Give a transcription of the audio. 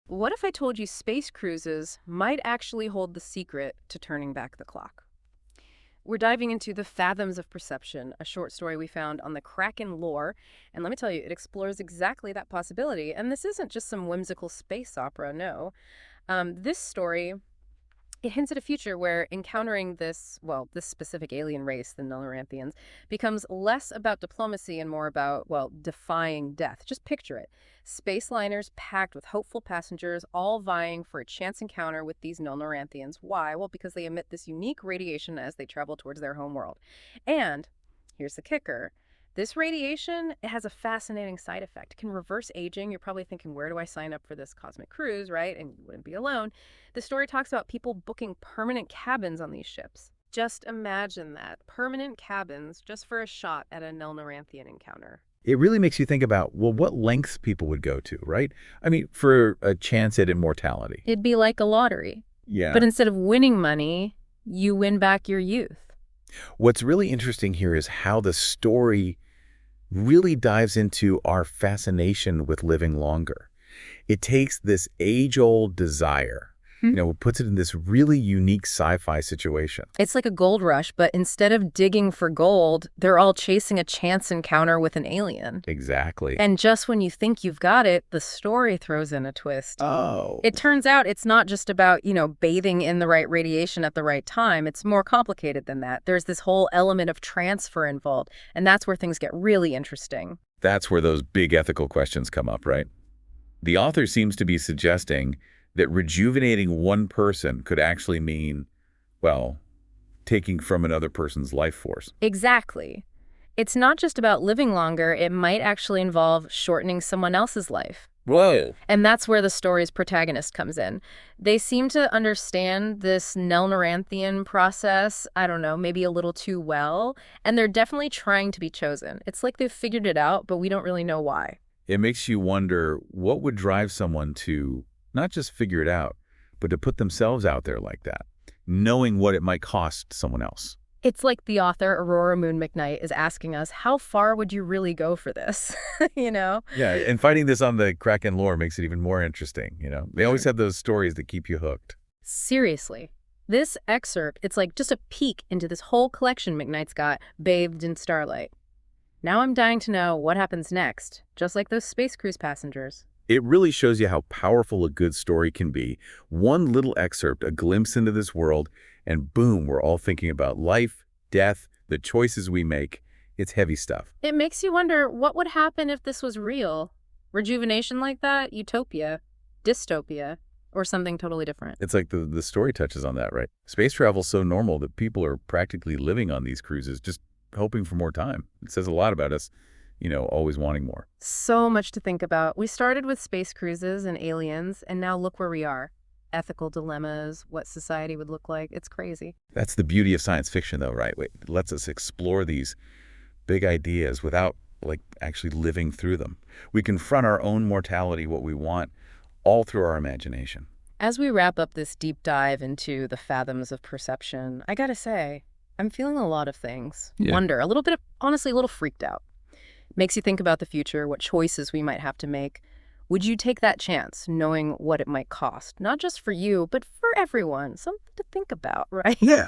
What if I told you space cruises might actually hold the secret to turning back the clock? We're diving into The Fathoms of Perception, a short story we found on the Kraken lore, and let me tell you, it explores exactly that possibility. And this isn't just some whimsical space opera, no. This story, it hints at a future where encountering this specific alien race, the Nelnoranthians, becomes less about diplomacy and more about, well, defying death. Just picture it. Space liners packed with hopeful passengers, all vying for a chance encounter with these Nelnoranthians. Why? Well, because they emit this unique radiation as they travel towards their home world. And here's the kicker. This radiation, it has a fascinating side effect. It can reverse aging. You're probably thinking, where do I sign up for this cosmic cruise, right? And you wouldn't be alone. The story talks about people booking permanent cabins on these ships. Just imagine that. Permanent cabins just for a shot at a Nelnoranthian encounter. It really makes you think about, well, what lengths people would go to, right? I mean, for a chance at immortality. It'd be like a lottery. Yeah. But instead of winning money, you win back your youth. What's really interesting here is how the story really dives into our fascination with living longer. It takes this age-old desire, puts it in this really unique sci-fi situation. It's like a gold rush, but instead of digging for gold, they're all chasing a chance encounter with an alien. Exactly. And just when you think you've got it, the story throws in a twist. Oh. It turns out it's not just about, bathing in the right radiation at the right time. It's more complicated than that. There's this whole element of transfer involved, and that's where things get really interesting. That's where those big ethical questions come up, right? The author seems to be suggesting that rejuvenating one person could actually mean, well, taking from another person's life force. Exactly. It's not just about living longer. It might actually involve shortening someone else's life. Whoa. And that's where the story's protagonist comes in. They seem to understand this Nelnoranthian process, I don't know, maybe a little too well, and they're definitely trying to be chosen. It's like they've figured it out, but we don't really know why. It makes you wonder what would drive someone to not just figure it out, but to put themselves out there like that, knowing what it might cost someone else. It's like the author, Aurora Moon McKnight, is asking us, how far would you really go for this? Yeah, and fighting this on the Kraken lore makes it even more interesting, They always have those stories that keep you hooked. Seriously. This excerpt, it's like just a peek into this whole collection McKnight's got, bathed in starlight. Now I'm dying to know what happens next, just like those space cruise passengers. It really shows you how powerful a good story can be. One little excerpt, a glimpse into this world, and boom, we're all thinking about life, death, the choices we make. It's heavy stuff. It makes you wonder what would happen if this was real. Rejuvenation like that? Utopia? Dystopia? Or something totally different? It's like the story touches on that, right? Space travel's so normal that people are practically living on these cruises, just hoping for more time. It says a lot about us, always wanting more. So much to think about. We started with space cruises and aliens, and now look where we are. Ethical dilemmas, what society would look like. It's crazy. That's the beauty of science fiction, though, right? It lets us explore these big ideas without, actually living through them. We confront our own mortality, what we want, all through our imagination. As we wrap up this deep dive into the fathoms of perception, I gotta say, I'm feeling a lot of things. Yeah. Wonder, a little bit of, honestly, a little freaked out. Makes you think about the future, what choices we might have to make. Would you take that chance, knowing what it might cost? Not just for you, but for everyone. Something to think about, right? Yeah.